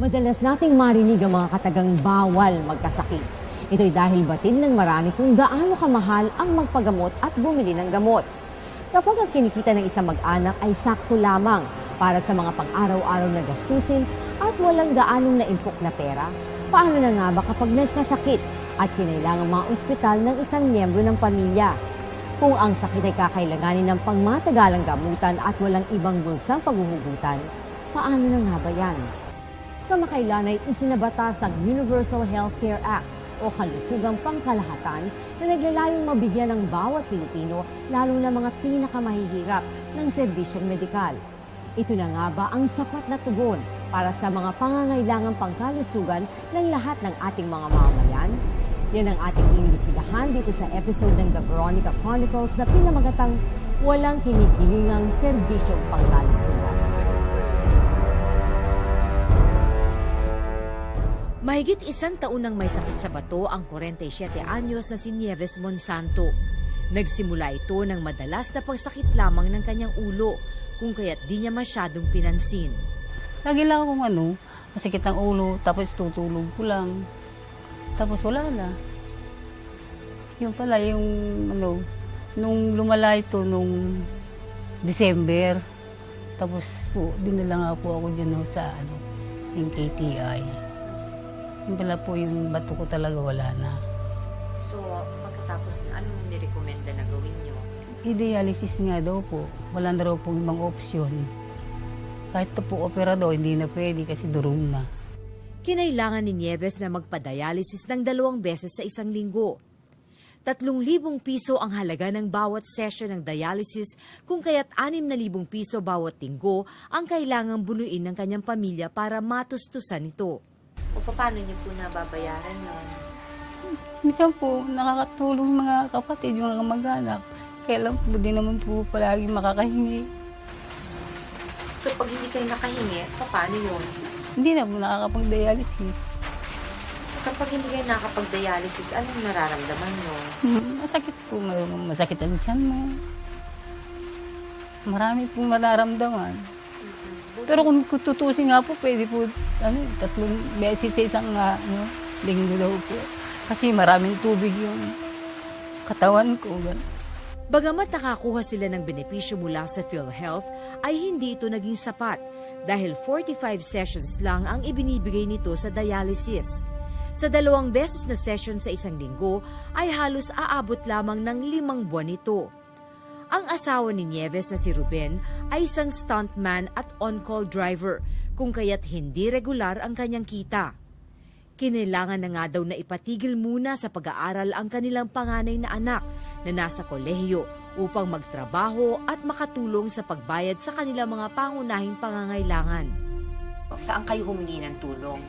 Madalas nating marinig ang mga katagang bawal magkasakit. Ito'y dahil batid ng marami kung gaano kamahal ang magpagamot at bumili ng gamot. Kapag ang kinikita ng isang mag-anak ay sakto lamang para sa mga pang-araw-araw na gastusin at walang gaanong naimpok na pera, paano na nga ba kapag nagkasakit at kinailangan mga ospital ng isang miyembro ng pamilya? Kung ang sakit ay kakailanganin ng pangmatagalang gamutan at walang ibang bulsang paghuhugutan, paano na nga ba yan? Kamakailan ay isinabatas ang Universal Healthcare Act o kalusugang pangkalahatan na naglalayong mabigyan ng bawat Pilipino, lalo na mga pinakamahihirap, ng serbisyong medikal. Ito na nga ba ang sapat na tugon para sa mga pangangailangang pangkalusugan ng lahat ng ating mga mamamayan? Yan ang ating imbisigahan dito sa episode ng The Veronica Chronicles na pinamagatang Walang Kinikilingang Serbisyong Pangkalusugan. Mahigit isang taon nang may sakit sa bato ang 47 anyos na si Nieves Monsanto. Nagsimula ito ng madalas na pagsakit lamang ng kanyang ulo, kung kaya't di niya masyadong pinansin. Lagi lang akong masakit ang ulo, tapos tutulog ko lang. Tapos wala na. Yung pala, nung lumala ito nung December, tapos po, dinala nga po ako dyan sa yung KTI. Yung pala po yung bato ko talaga wala na. So, pagkatapos anong nirekomenda na gawin nyo? I-dialysis nga daw po. Wala na raw pong ibang opsyon. Kahit ito po opera daw, hindi na pwede kasi durong na. Kinailangan ni Nieves na magpa-dialysis ng 2 beses sa isang linggo. 3,000 piso ang halaga ng bawat session ng dialysis, kung kaya't 6,000 piso bawat linggo ang kailangang bunuin ng kanyang pamilya para matustusan ito. O paano nyo po nababayaran yun? Minsan po, nakakatulong mga kapatid, yung mga kamag-anak. Kaya lang po, di naman po palagi makakahingi. So, pag hindi kayo nakahingi, paano yun? Hindi na po nakakapag-dialysis. Kapag hindi kayo nakakapag-dialysis, anong nararamdaman nyo? Masakit po, masakit ang tiyan mo. Marami pong mararamdaman. Pero kung tutusin nga po, pwede po 3 beses sa isang linggo daw po. Kasi maraming tubig yung katawan ko. Bagamat nakakuha sila ng benepisyo mula sa PhilHealth, ay hindi ito naging sapat dahil 45 sessions lang ang ibinibigay nito sa dialysis. Sa 2 beses na session sa isang linggo, ay halos aabot lamang ng 5 buwan ito. Ang asawa ni Nieves na si Ruben ay isang stuntman at on-call driver, kung kaya't hindi regular ang kanyang kita. Kinailangan na nga daw na ipatigil muna sa pag-aaral ang kanilang panganay na anak na nasa kolehiyo upang magtrabaho at makatulong sa pagbayad sa kanilang mga pangunahing pangangailangan. Saan kayo humingi ng tulong?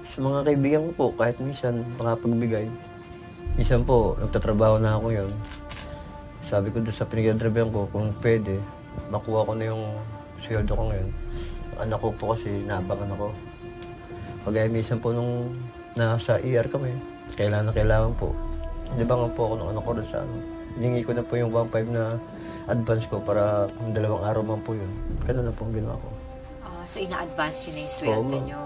Sa mga kaibigan ko po, kahit minsan makapagbigay. Minsan po, nagtatrabaho na ako yun. Sabi ko doon sa pinagdadrabihan ko, kung pwede, makuha ko na yung sweldo ko ngayon. Anak ko po kasi naabangan ako. Kagaya minsan po nung nasa ER kami, kailangan po. Nabangan po ako ng anak ko doon sa hiningi ko na po yung 1.5 na advance ko para 2 araw man po yun. Ganun na po ang ginawa ko. So, ina-advance yun na yung sweldo nyo?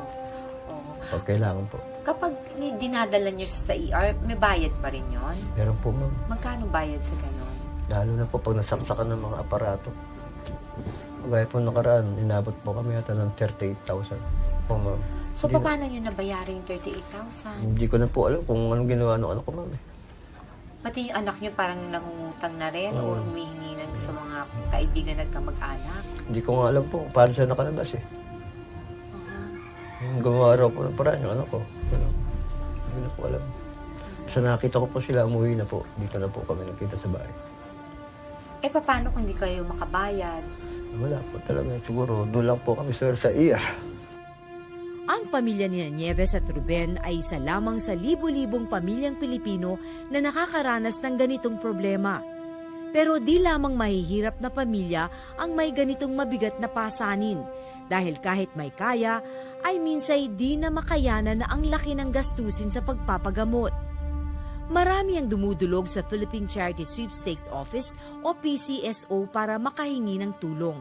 Pag kailangan po. Kapag dinadala nyo sa ER, may bayad pa rin yun? Meron po, ma'am. Magkano bayad sa gano'n? Lalo na po pag nasaksakan ng mga aparato. Kagaya po nakaraan, inabot po kami yata ng 38,000. Po, ma'am. So, paano nyo nabayaran yung 38,000? Hindi ko na po alam kung anong ginawa ng anak ko, ma'am. Pati yung anak nyo parang nangungutang na rin o humihingi ng sa mga kaibigan at kamag-anak? Hindi ko nga alam po kung paano siya nakalabas eh. Gumawa raw po ng paraan yung anak ko. Hindi na po alam. Sa nakita ko po sila, umuwi na po. Dito na po kami nakita sa bahay. Paano kung hindi kayo makabayad? Wala po talaga. Siguro, doon lang po kami sa ER. Ang pamilya ni Nieves at Ruben ay isa lamang sa libu-libong pamilyang Pilipino na nakakaranas ng ganitong problema. Pero di lamang mahihirap na pamilya ang may ganitong mabigat na pasanin, dahil kahit may kaya, ay minsay di na makayanan na ang laki ng gastusin sa pagpapagamot. Marami ang dumudulog sa Philippine Charity Sweepstakes Office o PCSO para makahingi ng tulong.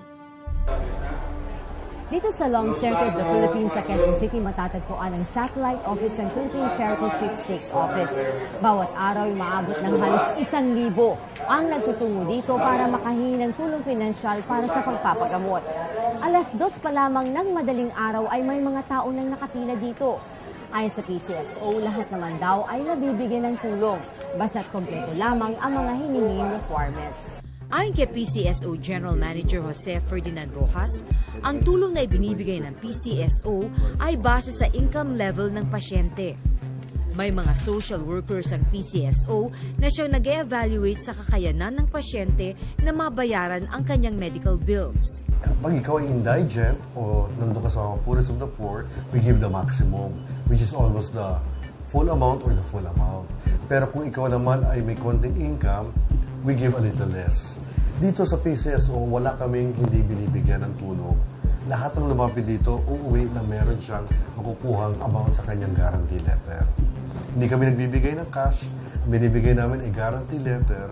Dito sa Long Center of the Philippines sa Quezon City, matatagpuan ang satellite office ng Philippine Charity Sweepstakes Office. Bawat araw ay maabot ng halos 1,000 ang nagtutungo dito para makahingi ng tulong pinansyal para sa pagpapagamot. Alas 2 pa lamang ng madaling araw ay may mga tao nang nakapila dito. Ayon sa PCSO, lahat naman daw ay nabibigyan ng tulong, basta't kompleto lamang ang mga hinihinging requirements. Ayon kay PCSO General Manager Jose Ferdinand Rojas, ang tulong na ibinibigay ng PCSO ay base sa income level ng pasyente. May mga social workers ang PCSO na siyang nag-evaluate sa kakayanan ng pasyente na mabayaran ang kanyang medical bills. Pag ikaw ay indigent o nandun ka sa poorest of the poor, we give the maximum, which is almost the full amount or the full amount. Pero kung ikaw naman ay may konting income, we give a little less. Dito sa PCSO, wala kaming hindi binibigyan ng tulong. Lahat ng lumapit dito, uuwi na meron siyang makukuhang amount sa kanyang guarantee letter. Hindi kami nagbibigay ng cash. Ang binibigay namin ay guarantee letter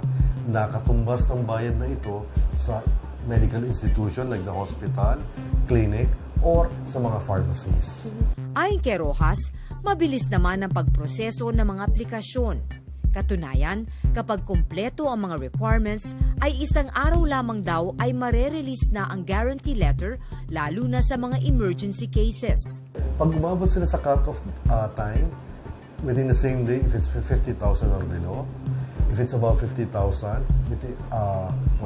na katumbas ng bayad na ito sa medical institution like the hospital, clinic, or sa mga pharmacies. Ayon kay Rojas, mabilis naman ang pagproseso ng mga aplikasyon. Katunayan, kapag kumpleto ang mga requirements, ay 1 araw lamang daw ay mare-release na ang guarantee letter, lalo na sa mga emergency cases. Pag umabot sila sa cut-off time, within the same day, if it's 50,000 or below, if it's above 50,000, 100,000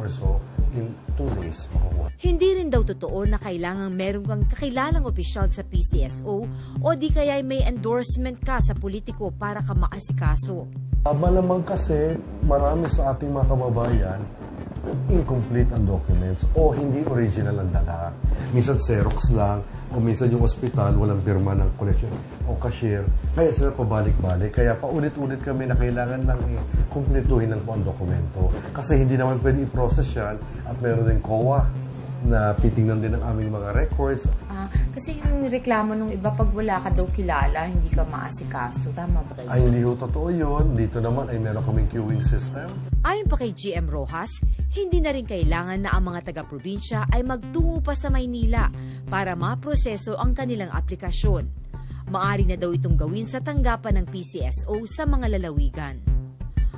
or so, in 2 days makukuha. Hindi rin daw totoo na kailangang meron kang kakilalang opisyal sa PCSO o di kaya may endorsement ka sa politiko para ka maasikaso. Malamang kasi marami sa ating mga kababayan incomplete ang documents o hindi original ang dala. Minsan Xerox lang o minsan yung ospital walang pirma ng collection o cashier. Kaya sila pabalik-balik. Kaya paulit-ulit kami na kailangan lang kumpletuhin lang po ang dokumento. Kasi hindi naman pwede i-process yan at meron din COA na titingnan din ang aming mga records. Kasi yung reklamo nung iba, pag wala ka daw kilala, hindi ka maasikaso. Tama ba? Ay, hindi ho totoo yun. Dito naman ay meron kaming queuing system. Ayon pa kay GM Rojas, hindi na rin kailangan na ang mga taga-probinsya ay magtungo pa sa Maynila para maproseso ang kanilang aplikasyon. Maari na daw itong gawin sa tanggapan ng PCSO sa mga lalawigan.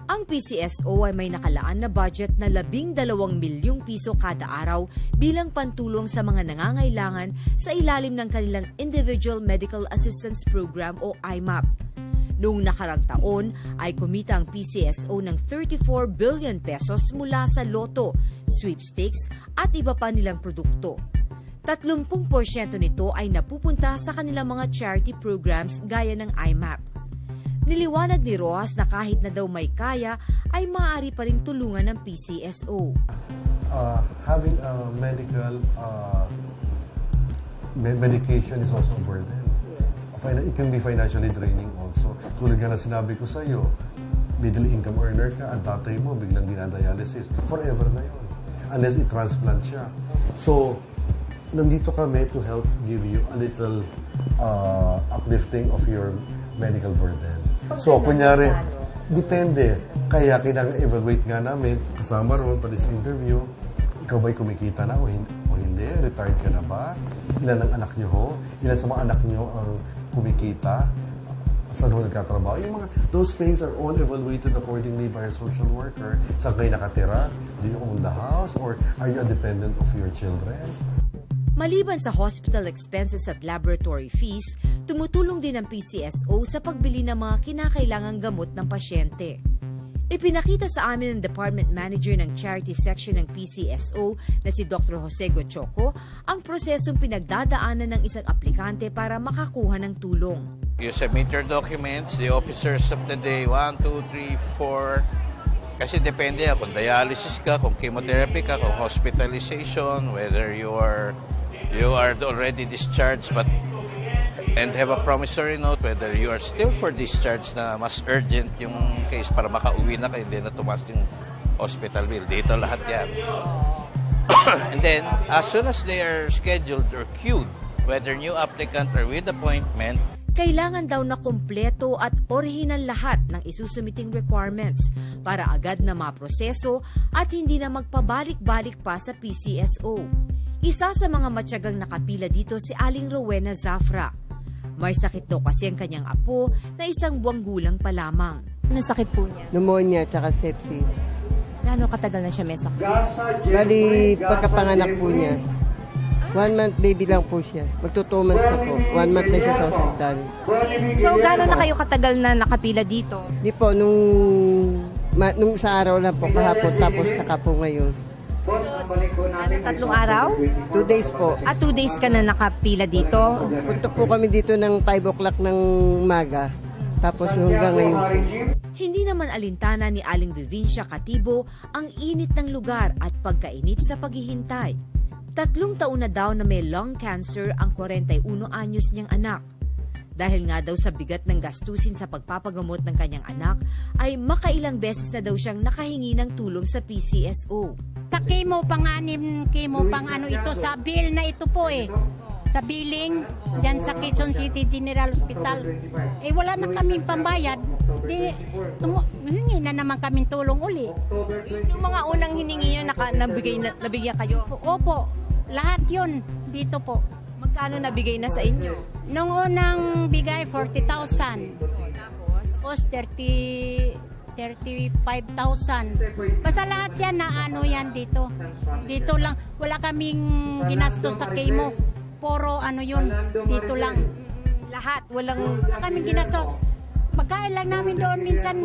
Ang PCSO ay may nakalaan na budget na 12 milyong piso kada araw bilang pantulong sa mga nangangailangan sa ilalim ng kanilang Individual Medical Assistance Program o IMAP. Noong nakarang taon ay kumita ang PCSO ng 34 billion pesos mula sa loto, sweepstakes at iba pa nilang produkto. 30% nito ay napupunta sa kanilang mga charity programs gaya ng IMAP. Niliwanag ni Rojas na kahit na daw may kaya, ay maaari pa rin tulungan ng PCSO. Having a medication is also a burden. It can be financially draining also. Tulad nga na sinabi ko sa iyo, middle income earner ka, ang tatay mo biglang dinadialysis. Forever na yun. Unless i-transplant siya. So, nandito kami to help give you a little uplifting of your medical burden. So, kunyari, depende. Kaya kailangan evaluate nga namin, kasama ron, pati sa interview, ikaw ba'y kumikita na o hindi? Retired ka na ba? Ilan ang anak nyo ho? Ilan sa mga anak nyo ang kumikita? Saan ho nagkatrabaho? Those things are all evaluated accordingly by a social worker. Saan kayo nakatira? Do you own the house? Or are you a dependent of your children? Maliban sa hospital expenses at laboratory fees, tumutulong din ang PCSO sa pagbili ng mga kinakailangang gamot ng pasyente. Ipinakita sa amin ng Department Manager ng Charity Section ng PCSO na si Dr. Jose Gochoco ang prosesong pinagdadaanan ng isang aplikante para makakuha ng tulong. You submit your documents, the officers of the day, 1, 2, 3, 4. Kasi depende kung dialysis ka, kung chemotherapy ka, kung hospitalization, whether you are already discharged and have a promissory note, whether you are still for discharge na mas urgent yung case para makauwi na kayo, hindi na tumaas yung hospital bill. Dito lahat yan. And then, as soon as they are scheduled or queued, whether new applicant or with appointment, kailangan daw na kumpleto at orihinal lahat ng isusumiting requirements para agad na maproseso at hindi na magpabalik-balik pa sa PCSO. Isa sa mga matyagang nakapila dito si Aling Rowena Zafra. May sakit daw kasi ang kanyang apo na 1 buwang gulang pa lamang. Anong sakit po niya? Pneumonia at sepsis. Gaano katagal na siya may sakit? Bali, pagkapanganak po niya. 1 month baby lang po siya. Magto 2 months na po. 1 month na siya sa hospital. So, gaano na kayo katagal na nakapila dito? Di po, nung sa araw lang po, kahapon, tapos saka po ngayon. 3 araw? 2 days po. 2 days ka na nakapila dito? Punta po kami dito ng 5 o'clock ng umaga. Tapos hanggang ngayon po. Hindi naman alintana ni Aling Vivincia Katibo ang init ng lugar at pagkainip sa paghihintay. 3 taon na daw na may lung cancer ang 41 anyos niyang anak. Dahil nga daw sa bigat ng gastusin sa pagpapagamot ng kanyang anak, ay makailang beses na daw siyang nakahingi ng tulong sa PCSO. Sa chemo, pang-anim chemo, pang-ano ito, sa bill na ito po eh. Sa billing, dyan sa Quezon City General Hospital. Eh wala na kaming pambayad. Hingi na naman kaming tulong uli. Yung mga unang hiningi niyo, nabigyan kayo? Opo, lahat yun dito po. Magkano nabigay na sa inyo? Nung unang bigay, 40,000. Tapos 35,000. Basta lahat yan na ano yan dito. Dito lang. Wala kaming ginastos sa chemo. Puro ano yun. Dito lang. Lahat? Walang... Wala kaming ginastos. Pagkain lang namin doon minsan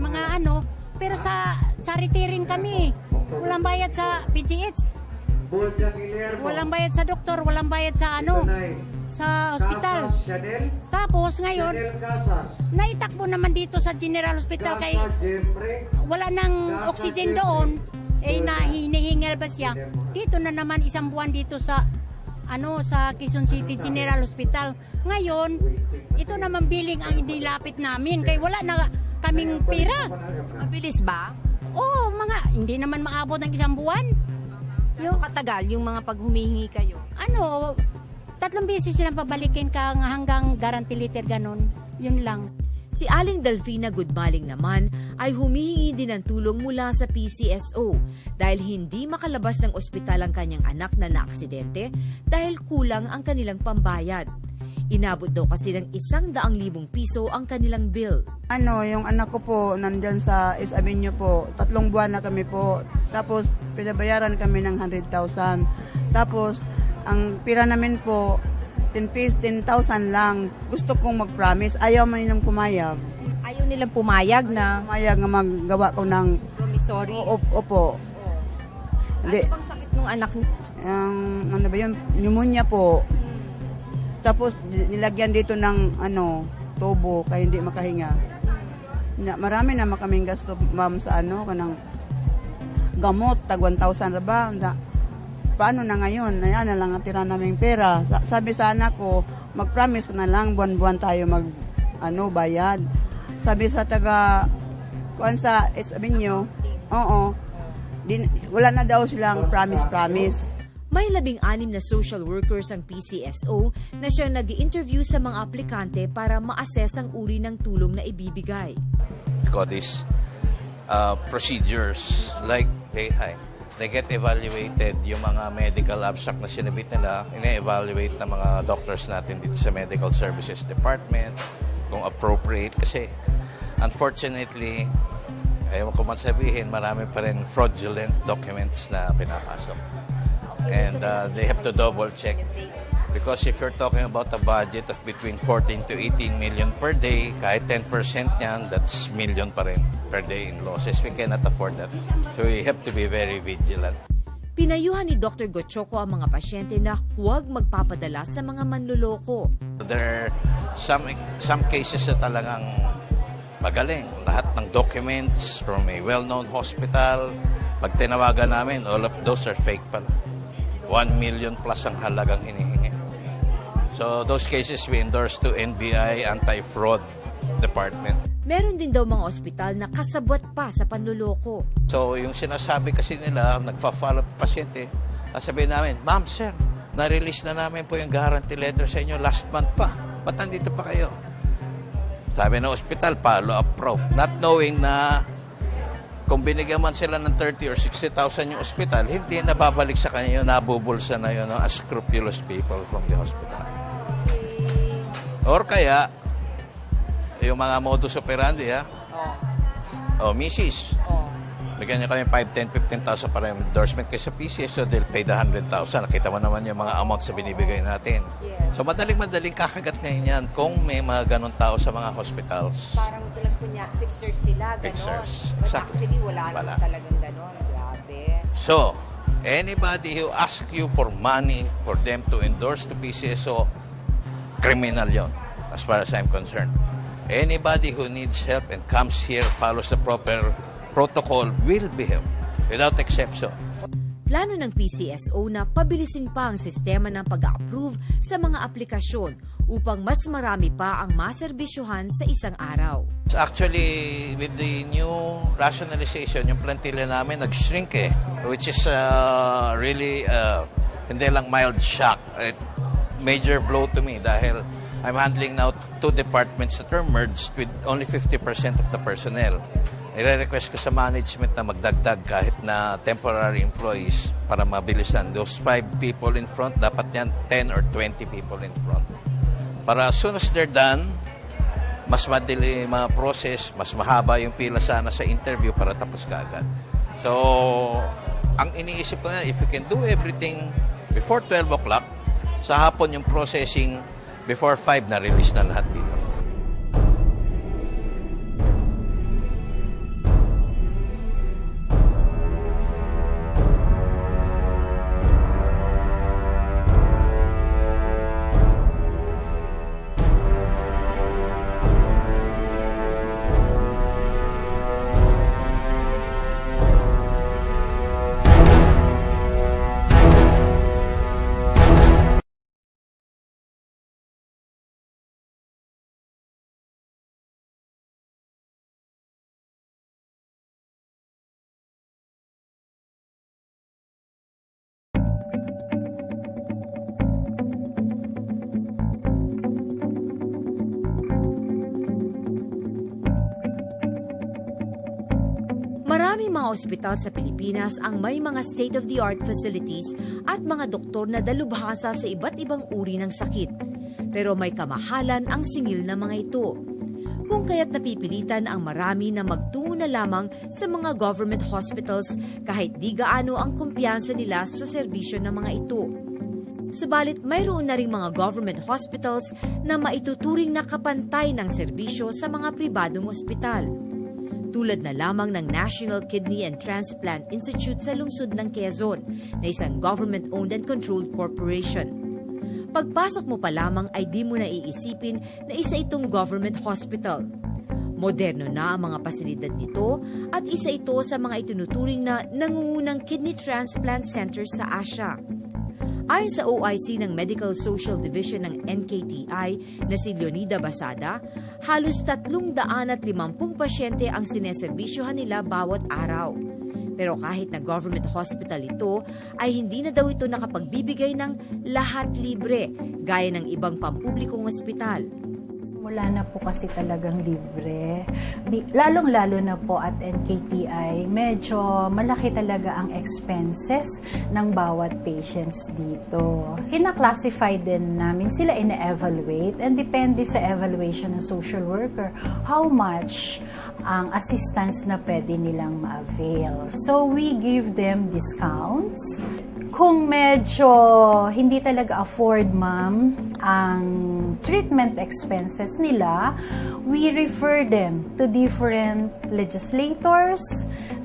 mga ano. Pero sa charity rin kami. Walang bayad sa PGH. Walang bayad sa doktor. Walang bayad sa ano. Sa hospital. Tapos ngayon, naitakbo naman dito sa General Hospital kay wala nang oxygen doon. Eh hinihingal ba siya? Dito na naman 1 buwan dito sa ano sa Quezon City General Hospital. Ngayon, ito naman billing ang inilapit namin kay wala na kaming pera. Mabilis ba? Oo, hindi naman maabot ng 1 buwan. Yung katagal yung mga paghumihingi kayo? Ano, 3 beses silang pabalikin ka hanggang guarantee letter ganun. Yun lang. Si Aling Delfina Goodmaling naman ay humihingi din ng tulong mula sa PCSO dahil hindi makalabas ng ospital ang kanyang anak na naaksidente dahil kulang ang kanilang pambayad. Inabot daw kasi ng 100,000 piso ang kanilang bill. Yung anak ko po nandyan sa East Avenue po, 3 buwan na kami po. Tapos pinabayaran kami ng 100,000. Tapos ang pira namin po, 10,000 lang. Gusto kong mag-promise. Ayaw man nilang pumayag. Ayaw nilang pumayag na... Pumayag na maggawa ko ng... Promissory? Opo. Ano bang sakit ng anak niyo? Ano ba yun? Pneumonia po. Tapos nilagyan dito ng tubo kaya hindi makahinga. Marami na makaming gasto, ma'am, sa kanang gamot. Tag 1,000 na ba? Paano na ngayon? Ayan na lang ang tira naming pera. Sabi sa anak ko, mag-promise ko na lang, buwan-buwan tayo bayad. Sabi sa kuan sa sabi niyo, wala na daw silang promise. May 16 na social workers ang PCSO na siyang nag-i-interview sa mga aplikante para ma-assess ang uri ng tulong na ibibigay. These procedures like they get evaluated, yung mga medical abstract na sinabit nila, ina-evaluate ng mga doctors natin dito sa Medical Services Department, kung appropriate. Kasi, unfortunately, ayaw ko man sabihin, marami pa rin fraudulent documents na pinapasok. And they have to double check. Because if you're talking about a budget of between 14 to 18 million per day, kahit 10% niyan, that's million pa rin per day in losses. We cannot afford that. So we have to be very vigilant. Pinayuhan ni Dr. Gochoco ang mga pasyente na huwag magpapadala sa mga manloloko. There are some cases na talagang magaling. Lahat ng documents from a well-known hospital, pag tinawagan namin, all of those are fake pala. 1 million plus ang halagang hinihingi. So those cases we endorse to NBI, Anti-Fraud Department. Meron din daw mga ospital na kasabwat pa sa panloloko. So yung sinasabi kasi nila, nagfa-follow up pasyente, sabihin namin, Ma'am, sir, na-release na namin po yung guarantee letter sa inyo last month pa. Ba't nandito pa kayo? Sabi ng ospital, follow up probe. Not knowing na kung binigyan man sila ng 30 or 60,000 yung ospital, hindi nababalik sa kanya yung nabubulsa na yun ng unscrupulous people from the hospital. Or kaya, yung mga modus operandi, ha? Misis. Bigyan niya kami 5, 10, 15,000 para yung endorsement kayo sa PCS, so they'll pay the 100,000. Nakita mo naman yung mga amount sa binibigay natin. So madaling kakagat ngayon yan kung may mga ganun tao sa mga hospitals. Parang tulad po niya, fixers sila, gano'n. Fixers. But Exactly. actually, wala naman talagang gano'n. Grabe. So, anybody who asks you for money for them to endorse the PCSO, criminal yon, as far as I'm concerned. Anybody who needs help and comes here, follows the proper protocol, will be helped without exception. Plano ng PCSO na pabilisin pa ang sistema ng pag-approve sa mga aplikasyon upang mas marami pa ang maserbisyuhan sa isang araw. Actually, with the new rationalization, yung plantilla namin nag-shrink which is really hindi lang mild shock. Major blow to me dahil I'm handling now 2 departments that are merged with only 50% of the personnel. I-request ko sa management na magdagdag kahit na temporary employees para mabilisan. Those 5 people in front, dapat yan 10 or 20 people in front. Para as soon as they're done, mas madali mga process, mas mahaba yung pila sana sa interview para tapos kaagad. So, ang iniisip ko na, if you can do everything before 12 o'clock, sa hapon yung processing before 5 na release na lahat dito. Maraming mga ospital sa Pilipinas ang may mga state-of-the-art facilities at mga doktor na dalubhasa sa iba't ibang uri ng sakit. Pero may kamahalan ang singil na mga ito. Kung kaya't napipilitan ang marami na magtungo na lamang sa mga government hospitals kahit di gaano ang kumpiyansa nila sa serbisyo ng mga ito. Subalit mayroon na ring mga government hospitals na maituturing na kapantay ng serbisyo sa mga pribadong ospital. Tulad na lamang ng National Kidney and Transplant Institute sa lungsod ng Quezon na isang government-owned and controlled corporation. Pagpasok mo pa lamang ay di mo na iisipin na isa itong government hospital. Moderno na ang mga pasilidad nito at isa ito sa mga itinuturing na nangungunang kidney transplant centers sa Asia. Ayon sa OIC ng Medical Social Division ng NKTI na si Leonida Basada, halos 350 pasyente ang sineserbisyohan nila bawat araw. Pero kahit na government hospital ito, ay hindi na daw ito nakapagbibigay ng lahat libre, gaya ng ibang pampublikong ospital. Wala na po kasi talagang libre. Lalong-lalo na po at NKTI, medyo malaki talaga ang expenses ng bawat patients dito. Kina-classify din namin sila, ina-evaluate, and depende sa evaluation ng social worker, how much ang assistance na pwede nilang ma-avail. So, we give them discounts. Kung medyo hindi talaga afford, ma'am, ang treatment expenses nila, we refer them to different legislators,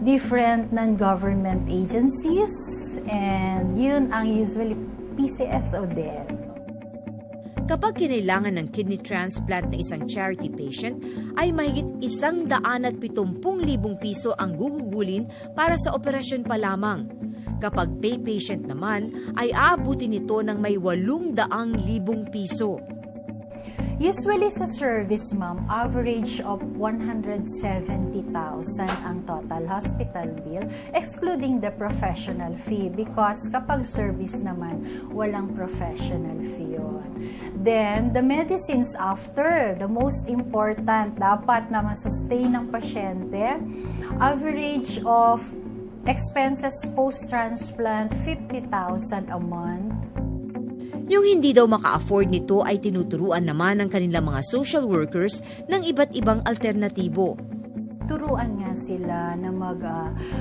different non-government agencies, and yun ang usually PCSO din. Kapag kinailangan ng kidney transplant ng isang charity patient, ay mahigit 170,000 piso ang gugugulin para sa operasyon pa lamang. Kapag pay patient naman, ay aabutin nito ng may 800,000 piso. Usually sa service, ma'am, average of 170,000 ang total hospital bill, excluding the professional fee because kapag service naman, walang professional fee yun. Then, the medicines after, the most important, dapat na masustain ng pasyente, average of expenses post-transplant, 50,000 a month. Yung hindi daw maka-afford nito ay tinuturuan naman ng kanilang mga social workers ng iba't ibang alternatibo. Turuan nga sila na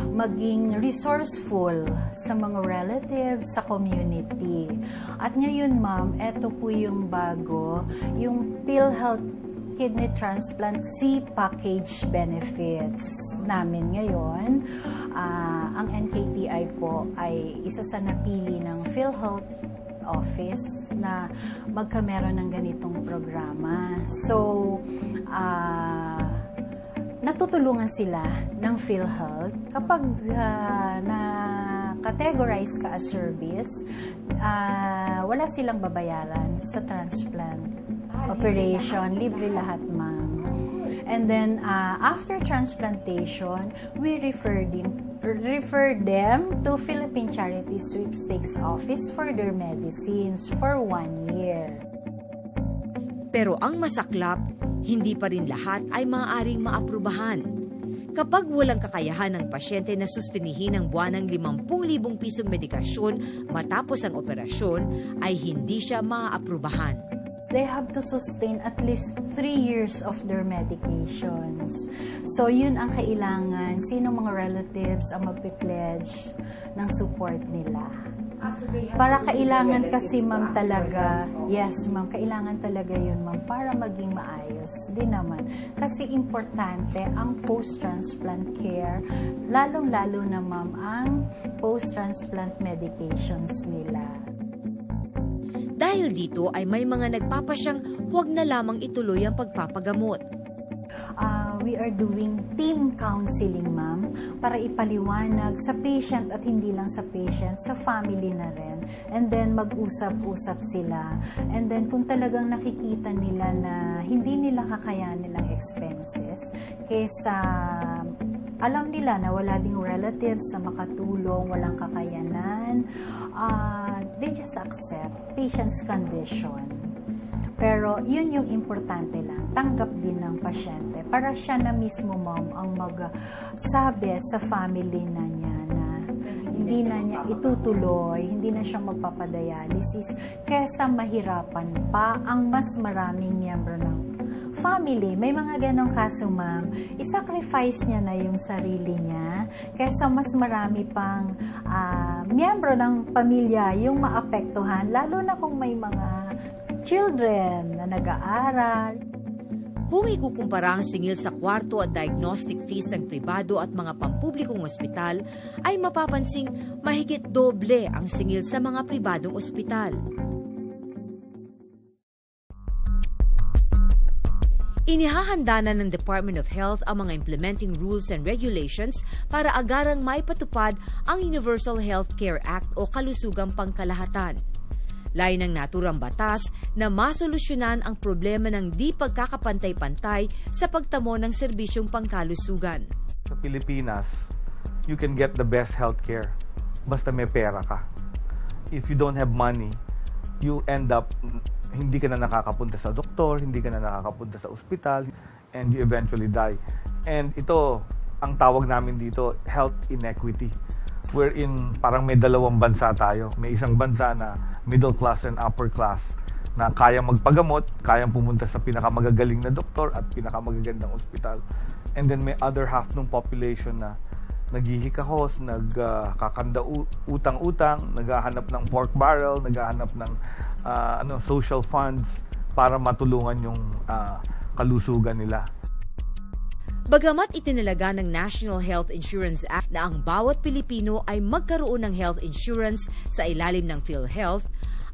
maging resourceful sa mga relatives, sa community. At ngayon, ma'am, eto po yung bago, yung PhilHealth Kidney Transplant C-Package Benefits namin ngayon. Ang NKTI po ay isa sa napili ng PhilHealth office na magkameron ng ganitong programa. So, natutulungan sila ng PhilHealth kapag na-categorize ka as service, wala silang babayaran sa transplant operation. Libre lahat, ma'am. And then, after transplantation, we refer them to Philippine Charity Sweepstakes Office for their medicines for 1 year. Pero ang masaklap, hindi pa rin lahat ay maaaring maaprubahan. Kapag walang kakayahan ng pasyente na sustinihin ang buwanang 50,000 pisong medikasyon matapos ang operasyon, ay hindi siya maaaprubahan. They have to sustain at least 3 years of their medications. So, yun ang kailangan. Sino mga relatives ang magpi-pledge ng support nila? Para kailangan kasi, ma'am, talaga, yes, ma'am, kailangan talaga yun, ma'am, para maging maayos din naman. Kasi importante ang post-transplant care, lalong-lalo na, ma'am, ang post-transplant medications nila. Dahil dito ay may mga nagpapasyang huwag na lamang ituloy ang pagpapagamot. We are doing team counseling, ma'am, para ipaliwanag sa patient at hindi lang sa patient, sa family na rin. And then mag-usap-usap sila. And then kung talagang nakikita nila na hindi nila kakayanin ang expenses, kesa alam nila na wala ding relatives na makatulong, walang kakayanan, they just accept patient's condition. Pero yun yung importante lang, tanggap din ng pasyente para siya na mismo, ma'am, ang magsabi sa family na niya na hindi na niya itutuloy, hindi na siya magpapadialysis, kesa mahirapan pa ang mas maraming miyembro ng family. May mga ganong kaso, ma'am, isacrifice niya na yung sarili niya kesa mas marami pang miyembro ng pamilya yung maapektuhan, lalo na kung may mga children na nag-aaral. Kung ikukumpara ang singil sa kwarto at diagnostic fees ng pribado at mga pampublikong ospital, ay mapapansing mahigit doble ang singil sa mga pribadong ospital. Inihahanda na ng Department of Health ang mga implementing rules and regulations para agarang maipatupad ang Universal Health Care Act o Kalusugang Pangkalahatan. Lain ng naturang batas na masolusyonan ang problema ng di pagkakapantay-pantay sa pagtamo ng serbisyong pangkalusugan. Sa Pilipinas, you can get the best healthcare basta may pera ka. If you don't have money, you end up hindi ka na nakakapunta sa doktor, hindi ka na nakakapunta sa ospital, and you eventually die. And ito, ang tawag namin dito, health inequity. Wherein parang may dalawang bansa tayo. May isang bansa na middle class and upper class na kayang magpagamot, kayang pumunta sa pinakamagagaling na doktor at pinakamagagandang ospital. And then may other half ng population na naghihikahos, nagkakanda utang-utang, naghahanap ng pork barrel, naghahanap ng social funds para matulungan yung kalusugan nila. Bagamat itinalaga ng National Health Insurance Act na ang bawat Pilipino ay magkaroon ng health insurance sa ilalim ng PhilHealth,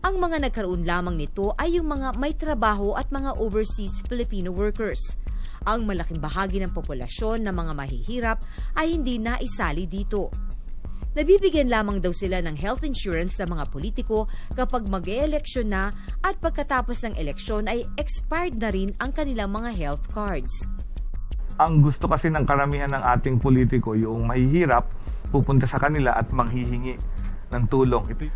ang mga nagkaroon lamang nito ay yung mga may trabaho at mga overseas Filipino workers. Ang malaking bahagi ng populasyon ng mga mahihirap ay hindi naisali dito. Nabibigyan lamang daw sila ng health insurance ng mga politiko kapag mag-e-eleksyon na at pagkatapos ng eleksyon ay expired na rin ang kanilang mga health cards. Ang gusto kasi ng karamihan ng ating politiko, yung mahihirap, pupunta sa kanila at manghihingi ng tulong. Ito,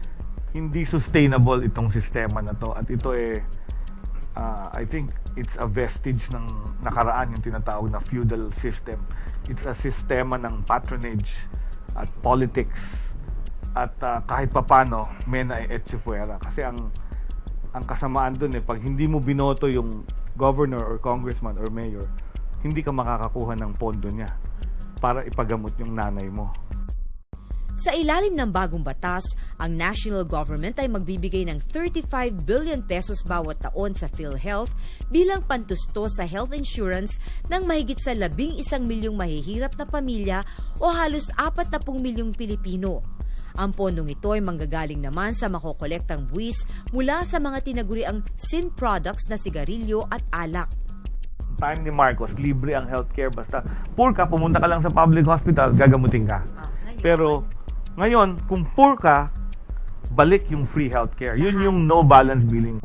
hindi sustainable itong sistema na to. At ito I think it's a vestige ng nakaraan, yung tinatawag na feudal system. It's a sistema ng patronage at politics. At kahit papano, mena e etsi fuera. Kasi ang kasamaan dun pag hindi mo binoto yung governor or congressman or mayor, hindi ka makakakuha ng pondo niya para ipagamot yung nanay mo. Sa ilalim ng bagong batas, ang national government ay magbibigay ng 35 billion pesos bawat taon sa PhilHealth bilang pantusto sa health insurance ng mahigit sa 11 milyong mahihirap na pamilya o halos 40 milyong Pilipino. Ang pondong ito ay manggagaling naman sa makokolektang buwis mula sa mga tinaguriang sin products na sigarilyo at alak. Time ni Marcos, libre ang healthcare. Basta poor ka, pumunta ka lang sa public hospital, gagamutin ka. Pero ngayon, kung poor ka, balik yung free healthcare. Yun yung no balance billing.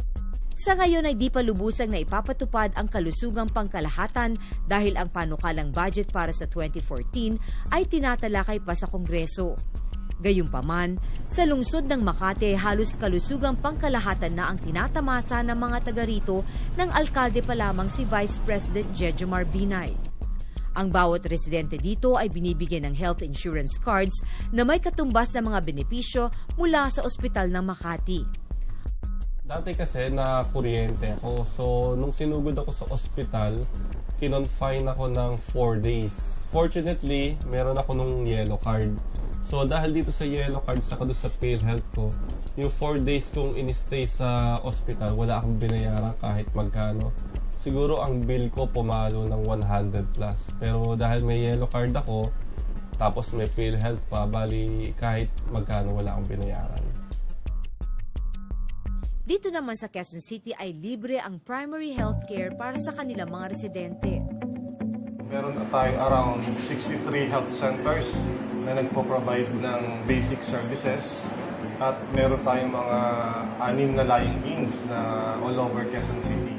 Sa ngayon ay di pa lubusang na ipapatupad ang kalusugang pangkalahatan dahil ang panukalang budget para sa 2014 ay tinatalakay pa sa Kongreso. Gayunpaman, sa lungsod ng Makati halos kalusugang pangkalahatan na ang tinatamasa ng mga taga rito ng alkalde pa lamang si Vice President Jejomar Binay. Ang bawat residente dito ay binibigyan ng health insurance cards na may katumbas na mga benepisyo mula sa ospital ng Makati. Dati kasi na kuryente ako. So, nung sinugod ako sa ospital, kinonfine ako ng 4 days. Fortunately, meron ako nung yellow card. So, dahil dito sa yellow card, saka doon sa PhilHealth ko, yung 4 days kong in-stay sa ospital, wala akong binayaran kahit magkano. Siguro ang bill ko pumalo ng 100 plus. Pero dahil may yellow card ako, tapos may PhilHealth pa, bali kahit magkano wala akong binayaran. Dito naman sa Quezon City ay libre ang primary healthcare para sa kanilang mga residente. Meron tayo around 63 health centers na nagpo-provide ng basic services at meron tayong mga 6 na lying-ins na all over Quezon City.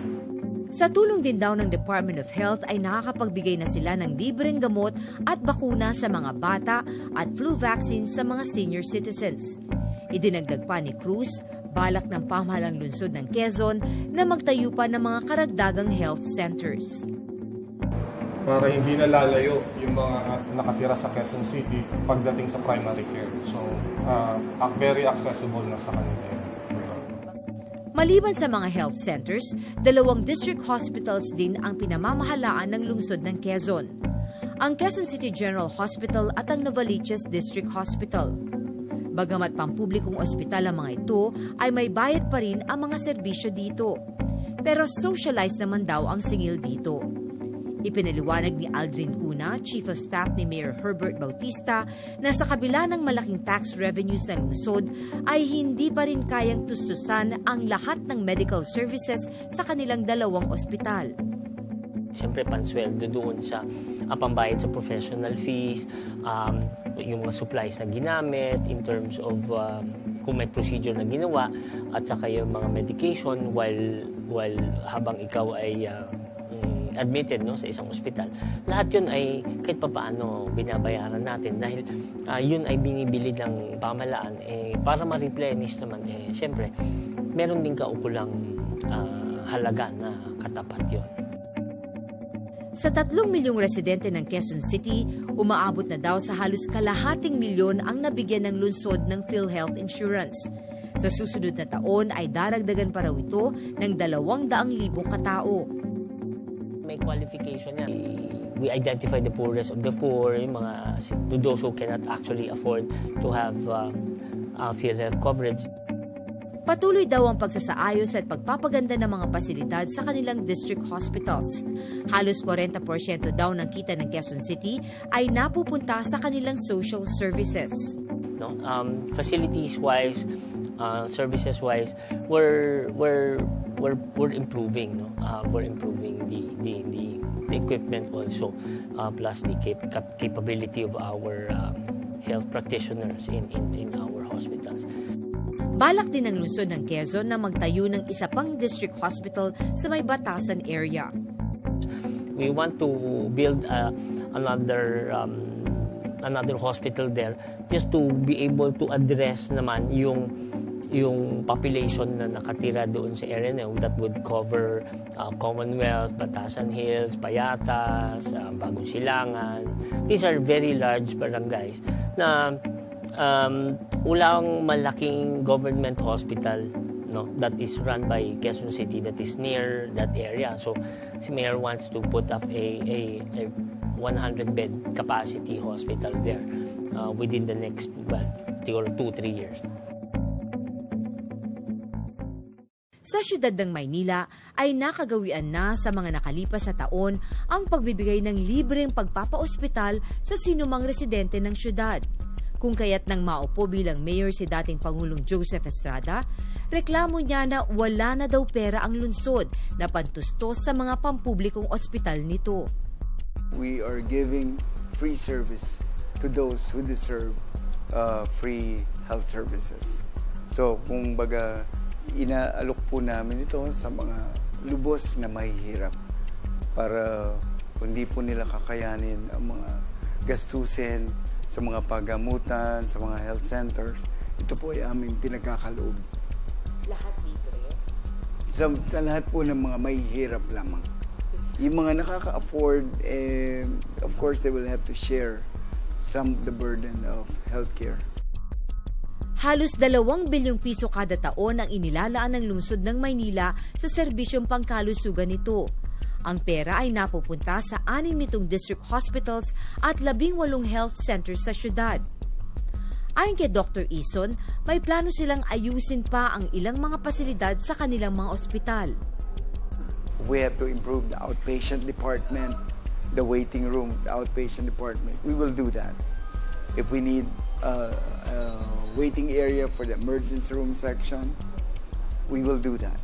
Sa tulong din daw ng Department of Health ay nakakapagbigay na sila ng libreng gamot at bakuna sa mga bata at flu vaccine sa mga senior citizens. Idinagdag pa ni Cruz, balak ng pamahalang lungsod ng Quezon na magtayo pa ng mga karagdagang health centers. Para hindi nalalayo yung mga nakatira sa Quezon City pagdating sa primary care. So, very accessible na sa kanila. Maliban sa mga health centers, 2 district hospitals din ang pinamamahalaan ng lungsod ng Quezon. Ang Quezon City General Hospital at ang Novaliches District Hospital. Bagamat pampublikong ospital ang mga ito, ay may bayad pa rin ang mga serbisyo dito. Pero socialized naman daw ang singil dito. Ipinaliwanag ni Aldrin Cuna, Chief of Staff ni Mayor Herbert Bautista, na sa kabila ng malaking tax revenues sa lungsod, ay hindi pa rin kayang tustusan ang lahat ng medical services sa kanilang 2 ospital. Siyempre, pansweldo doon sa pambayad sa professional fees, yung mga supplies na ginamit in terms of kung may procedure na ginawa, at saka yung mga medication while habang ikaw ay admitted sa isang ospital. Lahat yun ay kahit papaano binabayaran natin dahil yun ay binibili ng pamahalaan para ma-replenish naman. Siyempre, meron din kaukulang halaga na katapat yun. Sa 3 milyong residente ng Quezon City, umaabot na daw sa halos 250 milyon ang nabigyan ng lungsod ng PhilHealth Insurance. Sa susunod na taon ay daragdagan pa raw ito ng 200,000 katao. May qualification niya. We identify the poorest of the poor, yung mga those who cannot actually afford to have PhilHealth coverage. Patuloy daw ang pagsasaayos at pagpapaganda ng mga pasilidad sa kanilang district hospitals. Halos 40% daw ng kita ng Quezon City ay napupunta sa kanilang social services. Facilities-wise, services-wise, we're improving. We're improving the equipment also, plus the capability of our health practitioners in our hospitals. Balak din ng lungsod ng Quezon na magtayo ng isa pang district hospital sa may Batasan area. We want to build another hospital there just to be able to address naman yung population na nakatira doon sa area na that would cover Commonwealth, Batasan Hills, Payatas, Bagong Silangan. These are very large barangays na walang malaking government hospital that is run by Quezon City that is near that area. So si Mayor wants to put up a 100-bed capacity hospital there within the next, siguro 2-3 years. Sa siyudad ng Maynila ay nakagawian na sa mga nakalipas na taon ang pagbibigay ng libreng pagpapaospital sa sinumang residente ng siyudad. Kung kaya't nang maupo bilang mayor si dating Pangulong Joseph Estrada, reklamo niya na wala na daw pera ang lungsod na pantustos sa mga pampublikong ospital nito. We are giving free service to those who deserve free health services. So, kung baga, inaalok po namin ito sa mga lubos na mahihirap para hindi po nila kakayanin ang mga gastusin sa mga pagamutan, sa mga health centers. Ito po ay aming pinagkakaloob. Lahat libre? Sa lahat po ng mga mahihirap lamang. Yung mga nakaka-afford, of course, they will have to share some of the burden of healthcare. Halos 2 bilyong piso kada taon ang inilalaan ng lungsod ng Maynila sa serbisyong pangkalusugan nito. Ang pera ay napupunta sa 6 nitong district hospitals at 18 health centers sa syudad. Ayon kay Dr. Ison, may plano silang ayusin pa ang ilang mga pasilidad sa kanilang mga ospital. We have to improve the outpatient department, the waiting room, the outpatient department. We will do that. If we need a waiting area for the emergency room section, we will do that.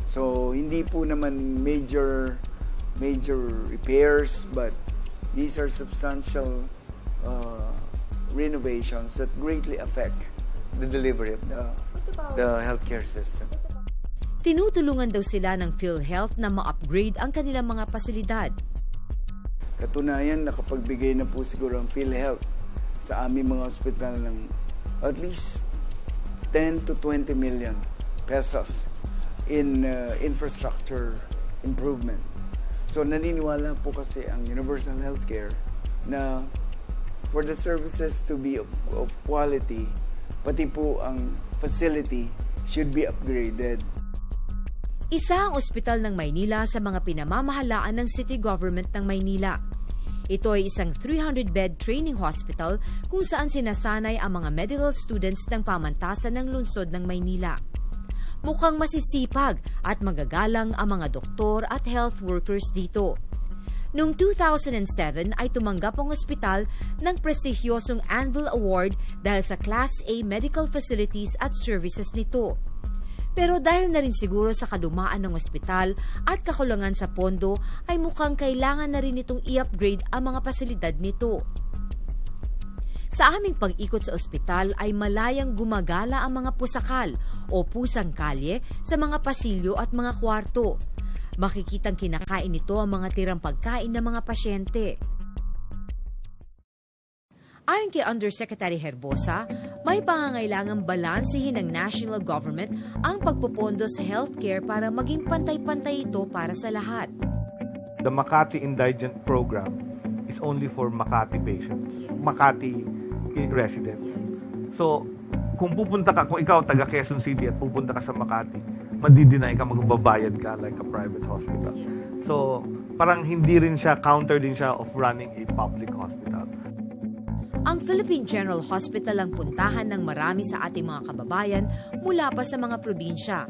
So, hindi po naman major repairs, but these are substantial renovations that greatly affect the delivery of the healthcare system. Tinutulungan daw sila ng PhilHealth na ma-upgrade ang kanilang mga pasilidad. Katunayan, nakapagbigay na po siguro ang PhilHealth sa aming mga ospital ng at least 10 to 20 million pesos in infrastructure improvement. So naniniwala po kasi ang universal healthcare na for the services to be of quality, pati po ang facility should be upgraded. Isa ang ospital ng Maynila sa mga pinamamahalaan ng city government ng Maynila. Ito ay isang 300-bed training hospital kung saan sinasanay ang mga medical students ng pamantasan ng lungsod ng Maynila. Mukhang masisipag at magagalang ang mga doktor at health workers dito. Noong 2007 ay tumanggap ang ospital ng prestigyosong Anvil Award dahil sa Class A medical facilities at services nito. Pero dahil na rin siguro sa kalumaan ng ospital at kakulangan sa pondo, ay mukhang kailangan na rin itong i-upgrade ang mga pasilidad nito. Sa aming pag-ikot sa ospital ay malayang gumagala ang mga pusakal o pusang kalye sa mga pasilyo at mga kwarto. Makikitang kinakain nito ang mga tirang pagkain ng mga pasyente. Ayon kay Undersecretary Herbosa, may pangangailangang balansehin ng national government ang pagpopondo sa healthcare para maging pantay-pantay ito para sa lahat. The Makati Indigent Program is only for Makati patients, Makati residents. So, kung ikaw taga Quezon City at pupunta ka sa Makati, madidinay ka, magbabayad ka like a private hospital. So, parang hindi rin siya, counter din siya of running a public hospital. Ang Philippine General Hospital ang puntahan ng marami sa ating mga kababayan mula pa sa mga probinsya.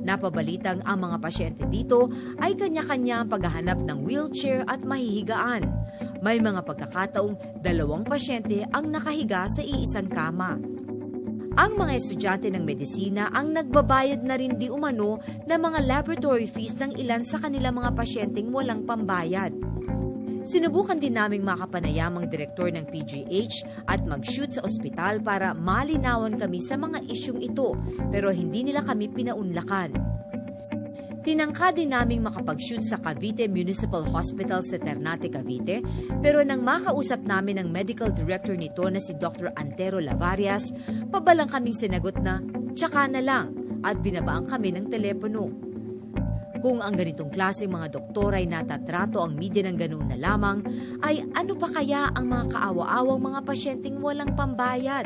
Napabalitang ang mga pasyente dito ay kanya-kanya ang paghahanap ng wheelchair at mahihigaan. May mga pagkakataong 2 pasyente ang nakahiga sa iisang kama. Ang mga estudyante ng medisina ang nagbabayad na rin di umano ng mga laboratory fees ng ilan sa kanilang mga pasyenteng walang pambayad. Sinubukan din naming makapanayamang direktor ng PGH at mag-shoot sa ospital para malinawan kami sa mga isyung ito, pero hindi nila kami pinaunlakan. Tinangka din naming makapag-shoot sa Cavite Municipal Hospital sa Ternate, Cavite, pero nang makausap namin ang medical director nito na si Dr. Antero Lavarias, pabalang kaming sinagot na, "Tsaka na lang," at binabaan kami ng telepono. Kung ang ganitong klaseng mga doktor ay natatrato ang media ng ganun na lamang, ay ano pa kaya ang mga kaawa-awang mga pasyenteng walang pambayad?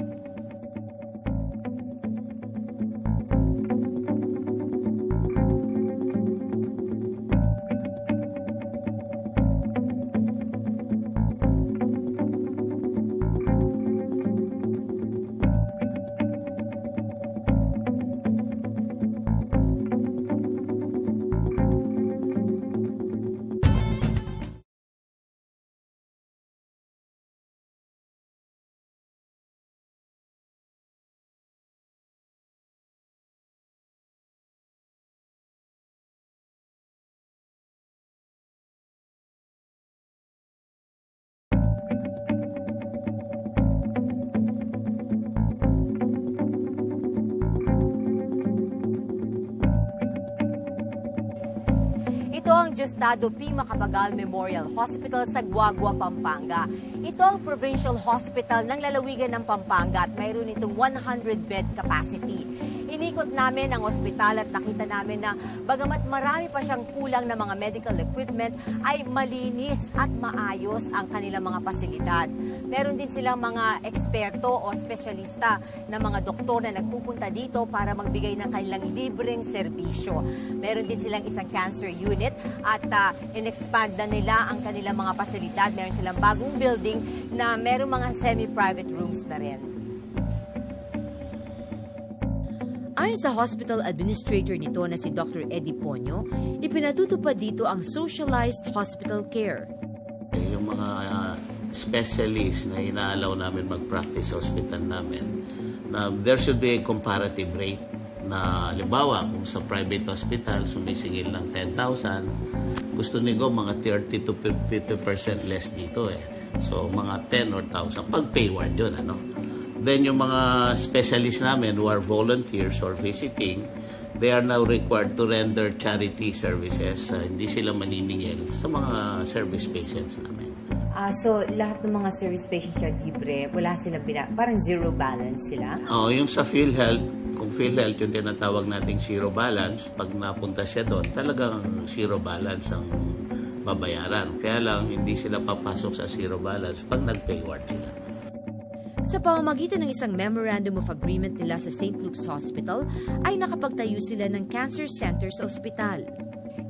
Ito ang Diosdado P. Macapagal Memorial Hospital sa Guagua, Pampanga. Ito ang provincial hospital ng lalawigan ng Pampanga at mayroon itong 100-bed capacity. Inikot namin ang ospital at nakita namin na bagamat marami pa siyang kulang na mga medical equipment, ay malinis at maayos ang kanilang mga pasilidad. Meron din silang mga eksperto o espesyalista na mga doktor na nagpupunta dito para magbigay ng kanilang libreng serbisyo. Meron din silang isang cancer unit at in-expand na nila ang kanilang mga pasilidad. Meron silang bagong building na meron mga semi-private rooms na rin. Ayon sa hospital administrator nito na si Dr. Eddie Ponyo, ipinatutupad dito ang socialized hospital care. Yung mga specialists na inaalaw namin mag-practice sa hospital namin, na there should be a comparative rate na halimbawa kung sa private hospital sumisingil ng 10,000, gusto niyo mga 30 to 50% less dito eh. So mga 10 or 1,000 pag payward yun, ano. Then yung mga specialists namin who are volunteers or visiting, they are now required to render charity services. Hindi sila maniningil sa mga service patients namin. So, lahat ng mga service patients siya libre, wala silang parang zero balance sila? Oo, yung sa PhilHealth, kung PhilHealth yung tinatawag nating zero balance, pag napunta siya doon, talagang zero balance ang babayaran. Kaya lang, hindi sila papasok sa zero balance pag nag-payward sila. Sa pamamagitan ng isang Memorandum of Agreement nila sa St. Luke's Hospital, ay nakapagtayo sila ng cancer center sa ospital.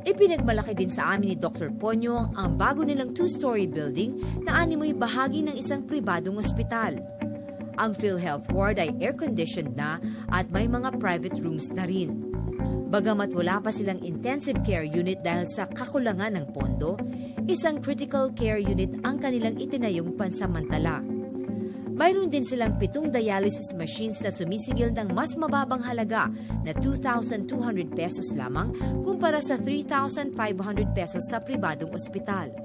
Ipinagmalaki din sa amin ni Dr. Ponyo ang bago nilang 2-story building na animoy bahagi ng isang pribadong ospital. Ang PhilHealth ward ay air-conditioned na at may mga private rooms na rin. Bagamat wala pa silang intensive care unit dahil sa kakulangan ng pondo, isang critical care unit ang kanilang itinayong pansamantala. Mayroon din silang 7 dialysis machines na sumisigil ng mas mababang halaga na 2,200 pesos lamang kumpara sa 3,500 pesos sa pribadong ospital.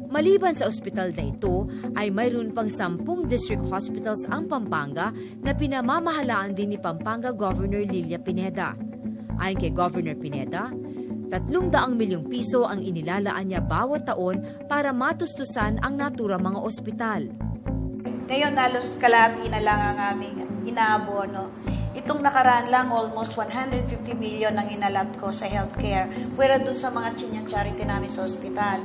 Maliban sa ospital na ito, ay mayroon pang 10 district hospitals ang Pampanga na pinamamahalaan din ni Pampanga Governor Lilia Pineda. Ayon kay Governor Pineda, 300 milyong piso ang inilalaan niya bawat taon para matustusan ang naturang mga ospital. Ngayon, halos kalahati na lang ang aming inaabono. Itong nakaraan lang, almost 150 million ang inalat ko sa healthcare, pwera dun sa mga charity namin sa ospital.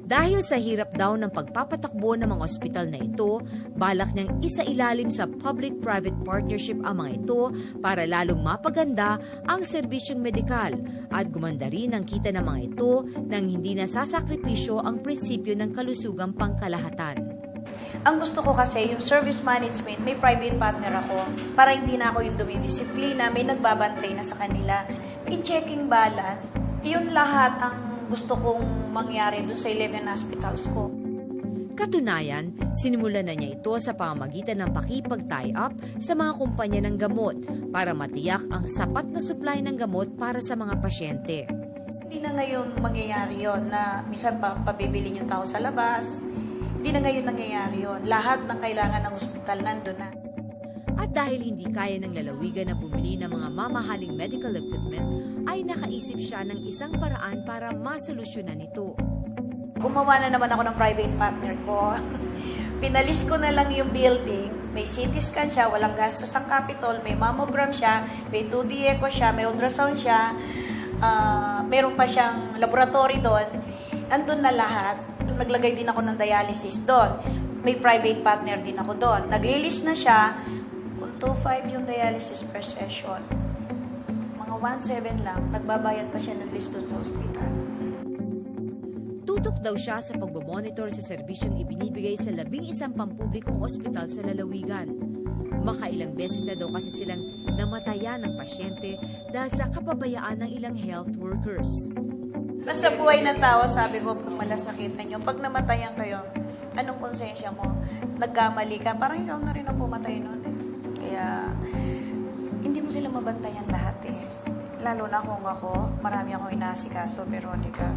Dahil sa hirap daw ng pagpapatakbo ng mga ospital na ito, balak niyang isailalim sa public-private partnership ang mga ito para lalong mapaganda ang serbisyong medikal at gumanda rin ang kita ng mga ito nang hindi nasasakripisyo ang prinsipyo ng kalusugang pangkalahatan. Ang gusto ko kasi, yung service management, may private partner ako para hindi na ako yung dumidisiplina, may nagbabantay na sa kanila. May checking balance. Yun lahat ang gusto kong mangyari doon sa 11 hospitals ko. Katunayan, sinimulan na niya ito sa pamamagitan ng pakipag-tie up sa mga kumpanya ng gamot para matiyak ang sapat na supply ng gamot para sa mga pasyente. Hindi na ngayon mangyayari yon na minsan pabibili yung tao sa labas. Hindi na ngayon nangyayari yon. Lahat ng kailangan ng ospital nandun na. At dahil hindi kaya ng lalawigan na bumili ng mga mamahaling medical equipment, ay nakaisip siya ng isang paraan para masolusyonan ito. Gumawa na naman ako ng private partner ko. Pinalis ko na lang yung building. May CT scan siya, walang gastos ang capital, may mammogram siya, may 2D echo siya, may ultrasound siya, meron pa siyang laboratory doon. Andun na lahat. Naglagay din ako ng dialysis doon. May private partner din ako doon. Naglilis na siya. 2.5 yung dialysis per session. Mga 1.7 lang, nagbabayad pa siya ng list doon sa ospital. Tutok daw siya sa pagbomonitor sa serbisyong ibinibigay sa 11 pampublikong ospital sa lalawigan. Makailang beses na daw kasi silang namatayan ng pasyente dahil sa kapabayaan ng ilang health workers. Basta buhay ng tao, sabi ko, pag malasakitan nyo, pag namatayan kayo, anong konsensya mo? Nagkamali ka, parang ikaw na rin ang pumatay noon eh. Kaya, hindi mo sila mabantayan lahat eh. Lalo na kung ako, marami akong inaasikaso, Veronica.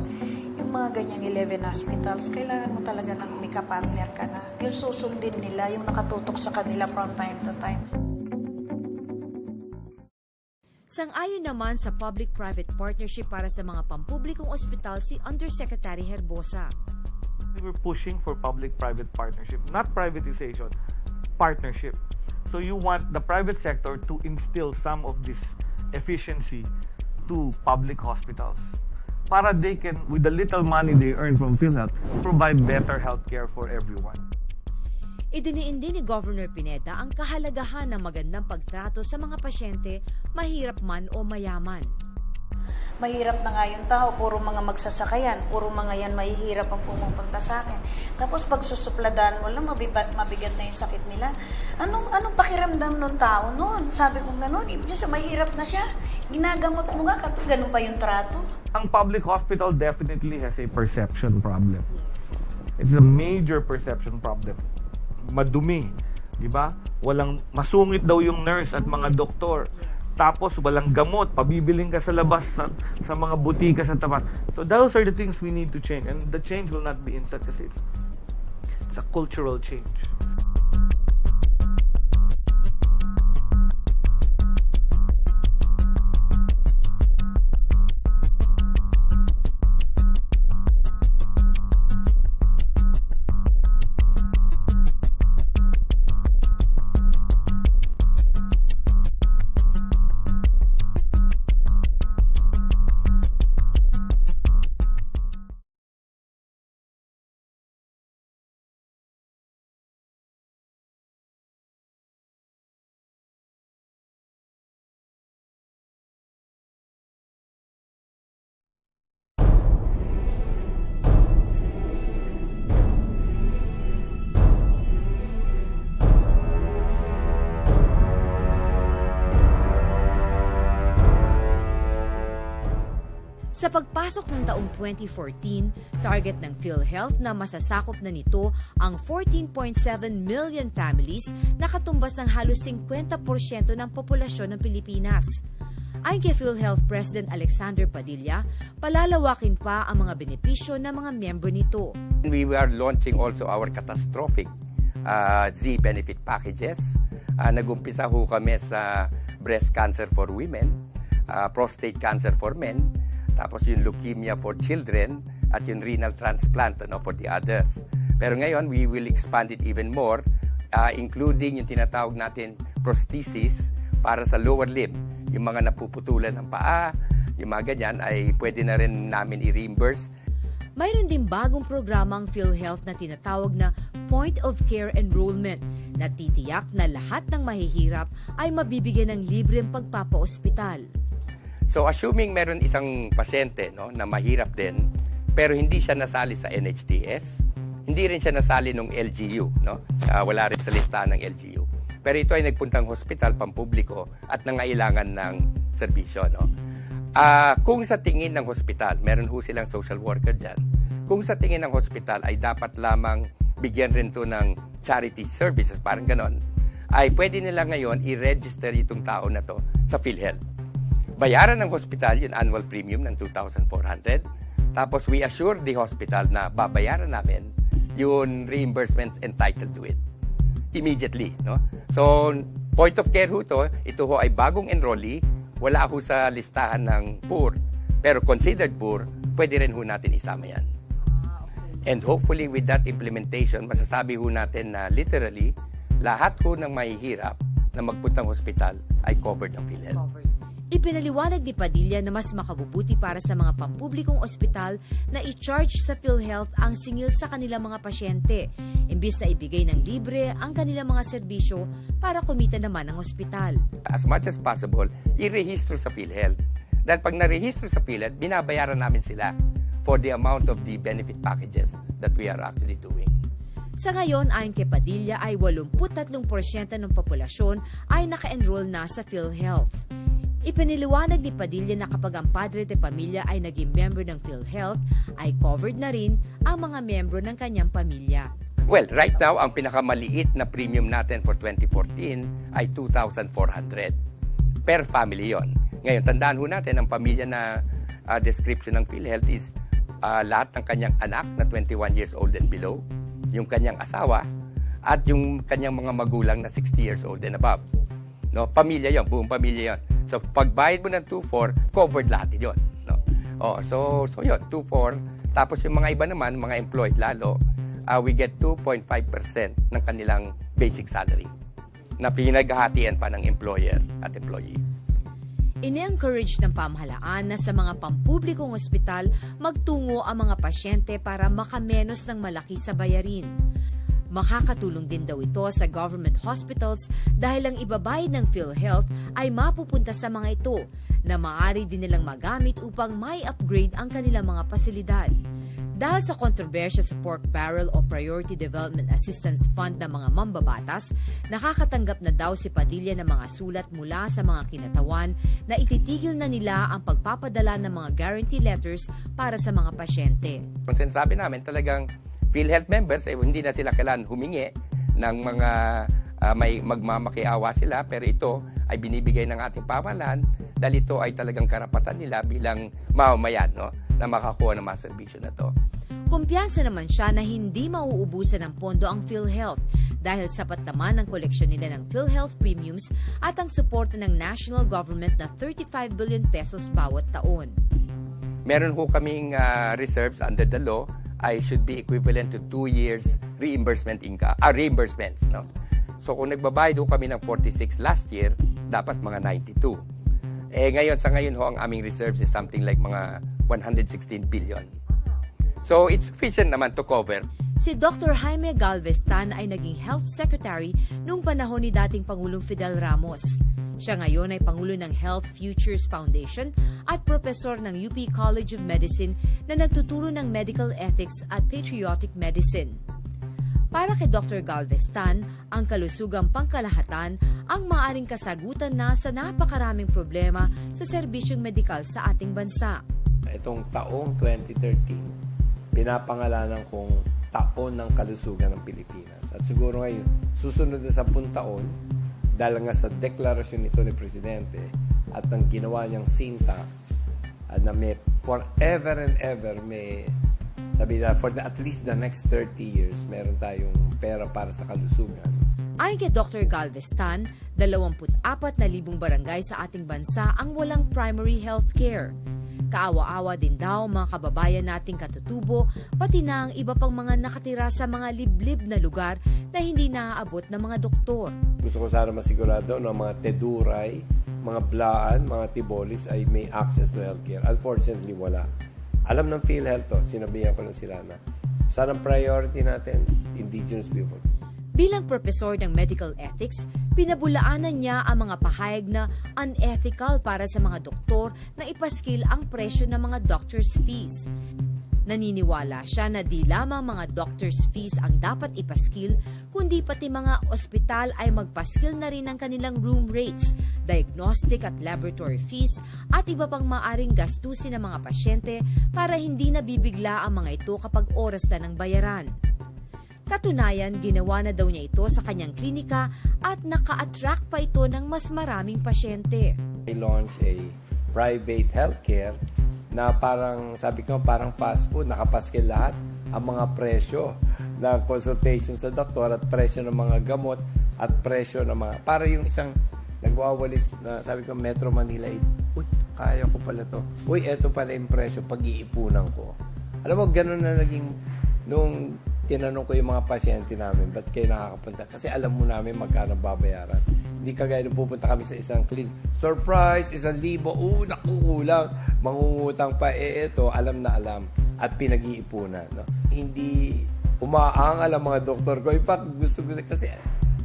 Yung mga ganyang 11 hospitals, kailangan mo talaga ng may kapartner ka na. Yung susundin nila, yung nakatutok sa kanila from time to time. Sang-ayon naman sa public-private partnership para sa mga pampublikong ospital si Undersecretary Herbosa. We were pushing for public-private partnership, not privatization, partnership. So you want the private sector to instill some of this efficiency to public hospitals para they can, with the little money they earn from PhilHealth, provide better healthcare for everyone. Idiniin din ni Governor Pineda ang kahalagahan ng magandang pagtrato sa mga pasyente, mahirap man o mayaman. Mahirap na nga yung tao, puro mga magsasakayan, puro mga yan mahihirap ang pumupunta sa akin. Tapos pag susupladaan mo lang, mabigat na yung sakit nila. Anong pakiramdam ng tao noon? Sabi ko gano'n, ibig sa mahirap na siya. Ginagamot mo nga, ganun pa yung trato. Ang public hospital definitely has a perception problem. It's a major perception problem. Madumi, di ba? Walang masungit daw yung nurse at mga doktor. Tapos walang gamot, pabibiling ka sa labas sa mga butika sa tapat. So those are the things we need to change. And the change will not be instant kasi it's a cultural change. Sa pagpasok ng taong 2014, target ng PhilHealth na masasakop na nito ang 14.7 million families na katumbas ng halos 50% ng populasyon ng Pilipinas. Ayon kay PhilHealth President Alexander Padilla, palalawakin pa ang mga benepisyo ng mga miyembro nito. We are launching also our catastrophic Z benefit packages. Nag-umpisa ho kami sa breast cancer for women, prostate cancer for men, tapos yung leukemia for children, at yung renal transplant for the others. Pero ngayon, we will expand it even more, including yung tinatawag natin prosthesis para sa lower limb. Yung mga napuputulan ng paa, yung mga ganyan, ay pwede na rin namin i-reimburse. Mayroon din bagong programang PhilHealth na tinatawag na Point of Care Enrollment na titiyak na lahat ng mahihirap ay mabibigyan ng libreng pagpapaospital. So assuming meron isang pasyente na mahirap din, pero hindi siya nasali sa NHTS, hindi rin siya nasali ng LGU, wala rin sa listahan ng LGU. Pero ito ay nagpuntang hospital, pampubliko, at nangailangan ng serbisyo. Kung sa tingin ng hospital, meron ho silang social worker dyan, kung sa tingin ng hospital ay dapat lamang bigyan rin to ng charity services, parang ganon, ay pwede nila ngayon i-register itong tao na to sa PhilHealth. bayaran ng hospital yung annual premium ng 2,400. Tapos we assure the hospital na babayaran namin yung reimbursements entitled to it immediately. No? So, point of care ho to, ito ho ay bagong enrollee, wala ho sa listahan ng poor, pero considered poor, pwede rin ho natin isama yan. And hopefully with that implementation, masasabi ho natin na literally, lahat ho ng mahihirap na magpuntang hospital ay covered ng PhilHealth. Ipinaliwanag ni Padilla na mas makabubuti para sa mga pampublikong ospital na i-charge sa PhilHealth ang singil sa kanilang mga pasyente, imbis na ibigay ng libre ang kanilang mga serbisyo para kumita naman ang ospital. As much as possible, i-rehistro sa PhilHealth. Dahil pag na-rehistro sa PhilHealth, binabayaran namin sila for the amount of the benefit packages that we are actually doing. Sa ngayon, ayon kay Padilla ay 83% ng populasyon ay naka-enroll na sa PhilHealth. Ipiniliwanag ni Padilla na kapag ang padre de pamilya ay naging member ng PhilHealth, ay covered na rin ang mga membro ng kanyang pamilya. Well, right now, ang pinakamaliit na premium natin for 2014 ay 2,400 per family yon. Ngayon, tandaan ho natin, ang pamilya na description ng PhilHealth is lahat ng kanyang anak na 21 years old and below, yung kanyang asawa, at yung kanyang mga magulang na 60 years old and above. No, pamilya yon, buong pamilya yon. So, pagbayad mo ng 2,400, covered lahat yun. No? So yun, 2,400. Tapos yung mga iba naman, mga employed lalo, we get 2.5% ng kanilang basic salary na pinaghahatian pa ng employer at employee. Ini-encourage ng pamahalaan na sa mga pampublikong ospital magtungo ang mga pasyente para makamenos ng malaki sa bayarin. Makakatulong din daw ito sa government hospitals dahil ang ibabayad ng PhilHealth ay mapupunta sa mga ito na maaari din nilang magamit upang may upgrade ang kanilang mga pasilidad. Dahil sa kontrobersya sa pork barrel o Priority Development Assistance Fund ng mga mambabatas, nakakatanggap na daw si Padilla ng mga sulat mula sa mga kinatawan na ititigil na nila ang pagpapadala ng mga guarantee letters para sa mga pasyente. Kung sinasabi namin talagang PhilHealth members, hindi na sila kailangan humingi ng mga may magmamakiawa sila, pero ito ay binibigay ng ating pamahalaan dahil ito ay talagang karapatan nila bilang mamamayan, no, na makakuha ng mga serbisyo na to. Kumpiyansa naman siya na hindi mauubusan ng pondo ang PhilHealth dahil sapat naman ang koleksyon nila ng PhilHealth premiums at ang suporta ng national government na 35 billion pesos bawat taon. Meron ho kaming reserves under the law ay should be equivalent to 2 years reimbursement reimbursements, no? So kung nagbabayad ho kami ng 46 last year, dapat mga 92. Ngayon sa ngayon ho ang aming reserves is something like mga 116 billion. So it's sufficient naman to cover. Si Dr. Jaime Galvestan ay naging health secretary noong panahon ni dating Pangulong Fidel Ramos. Siya ngayon ay Pangulo ng Health Futures Foundation at Profesor ng UP College of Medicine na nagtuturo ng medical ethics at patriotic medicine. Para kay Dr. Galvestan, ang kalusugang pangkalahatan ang maaaring kasagutan na sa napakaraming problema sa serbisyong medikal sa ating bansa. Itong taong 2013, pinapangalanan kong taon ng kalusugan ng Pilipinas. At siguro ngayon, susunod na 10 taon, dahil nga sa deklarasyon nito ni Presidente at ang ginawa niyang syntax na may forever and ever may sabi na for at least the next 30 years meron tayong pera para sa kalusugan. Ayon kay Dr. Galvestan, 24,000 barangay sa ating bansa ang walang primary health care. Kaawa-awa din daw mga kababayan nating katutubo, pati na ang iba pang mga nakatira sa mga liblib na lugar na hindi naaabot ng mga doktor. Gusto ko sana masigurado na mga teduray, mga blaan, mga tibolis ay may access to healthcare. Unfortunately, wala. Alam ng PhilHealth to, sinabihan ko na sila na sana priority natin, indigenous people. Bilang profesor ng medical ethics, pinabulaanan niya ang mga pahayag na unethical para sa mga doktor na ipaskil ang presyo ng mga doctor's fees. Naniniwala siya na di lamang mga doctor's fees ang dapat ipaskil, kundi pati mga ospital ay magpaskil na rin ng kanilang room rates, diagnostic at laboratory fees at iba pang maaring gastusin ng mga pasyente para hindi nabibigla ang mga ito kapag oras na ng bayaran. Katunayan, ginawa na daw niya ito sa kanyang klinika at naka-attract pa ito ng mas maraming pasyente. I launched a private healthcare na parang, sabi ko, parang fast food, nakapaskil lahat ang mga presyo ng consultation sa doktor at presyo ng mga gamot at presyo ng mga, para yung isang nagwawalis na, sabi ko, Metro Manila, uy, kaya ko pala to. Uy, eto pala yung presyo, pag-iipunan ko. Alam mo, ganun na naging, nung tinanong ko yung mga pasyente namin, ba't kayo nakakapunta? Kasi alam mo namin magkano babayaran. Hindi kagaya nung pupunta kami sa isang clinic. Surprise! 1,000. Nakukulang. Mangungutang pa. Ito, alam na alam. At pinag-iipunan. No? Hindi umaangal ang mga doktor ko. In fact, gusto kasi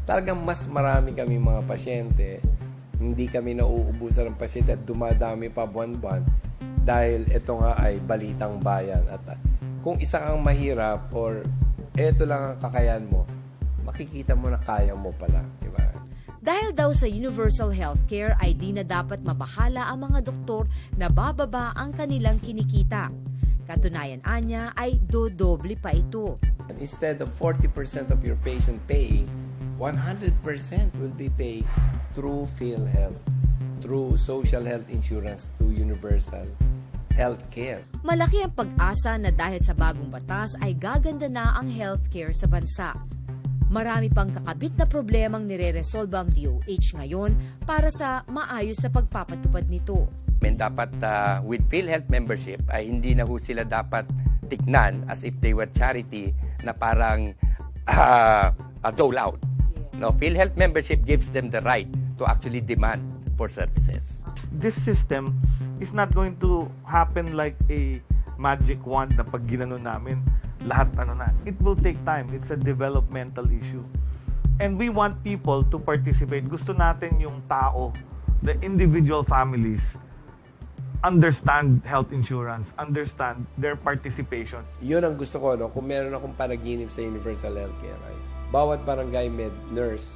talagang mas marami kami mga pasyente. Hindi kami nauubusan ng pasyente at dumadami pa buwan-buwan dahil ito nga ay balitang bayan. At kung isa kang mahirap or eto lang ang kakayan mo, makikita mo na kaya mo pala. Diba? Dahil daw sa universal healthcare ay di na dapat mabahala ang mga doktor na bababa ang kanilang kinikita. Katunayan anya ay dodoble pa ito. Instead of 40% of your patient paying, 100% will be paid through PhilHealth, through social health insurance, to universal healthcare. Malaki ang pag-asa na dahil sa bagong batas ay gaganda na ang healthcare sa bansa. Marami pang kakabit na problemang nire-resolve ang DOH ngayon para sa maayos na pagpapatupad nito. Dapat with PhilHealth membership ay hindi na ho sila dapat tignan as if they were charity na parang dole out. No, PhilHealth membership gives them the right to actually demand for services. This system is not going to happen like a magic wand na pag ginano namin, lahat na. It will take time. It's a developmental issue. And we want people to participate. Gusto natin yung tao, the individual families, understand health insurance, understand their participation. Yun ang gusto ko, no? Kung meron akong panaginip sa universal healthcare, ay bawat barangay may nurse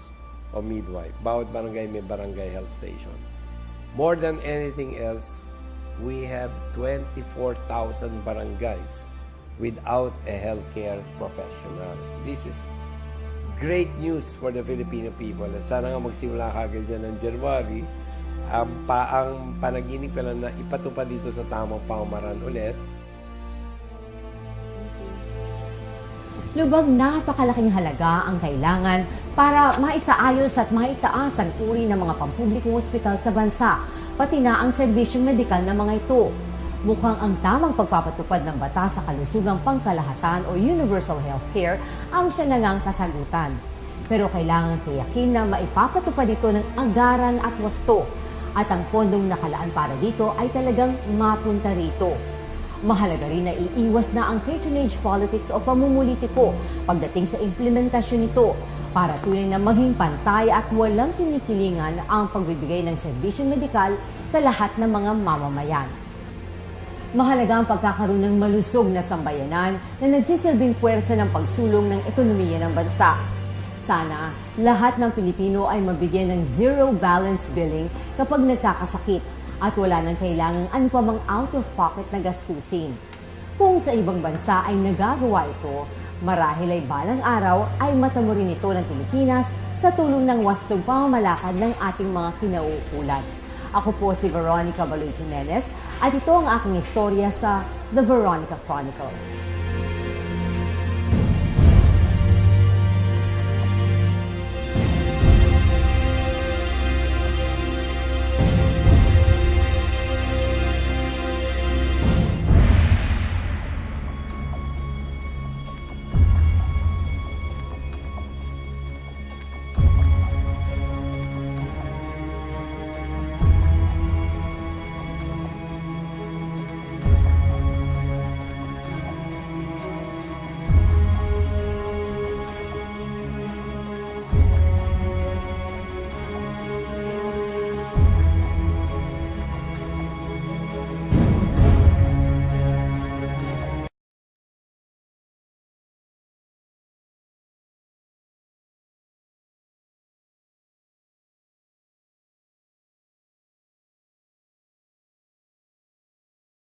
o midwife, bawat barangay may barangay health station. More than anything else, we have 24,000 barangays without a healthcare professional. This is great news for the Filipino people. At sana nga magsimula kagad dyan ng January, ang panaginip ka lang na ipatupad dito sa tamang pamamaraan ulit. Lubag napakalaking halaga ang kailangan para maisaayos at maitaas ang uri ng mga pampublikong ospital sa bansa, pati na ang serbisyong medikal ng mga ito. Mukhang ang tamang pagpapatupad ng batas sa kalusugang pangkalahatan o universal healthcare ang siya nangang kasagutan. Pero kailangan tiyakin na maipapatupad ito ng agaran at wasto at ang pondong nakalaan para dito ay talagang mapunta rito. Mahalaga rin na iiwas na ang patronage politics o pamumulitiko pagdating sa implementasyon nito para tunay na maging pantay at walang kinikilingan ang pagbibigay ng serbisyong medikal sa lahat ng mga mamamayan. Mahalaga ang pagkakaroon ng malusog na sambayanan na nagsisilbing puwersa ng pagsulong ng ekonomiya ng bansa. Sana lahat ng Pilipino ay mabigyan ng zero balance billing kapag nagkakasakit at wala nang kailangang anumang out-of-pocket na gastusin. Kung sa ibang bansa ay nagagawa ito, marahil ay balang araw ay matamo rin ito ng Pilipinas sa tulong ng wastong pamamalakad ng ating mga kinauukulan. Ako po si Veronica Baloy Jimenez at ito ang aking istorya sa The Veronica Chronicles.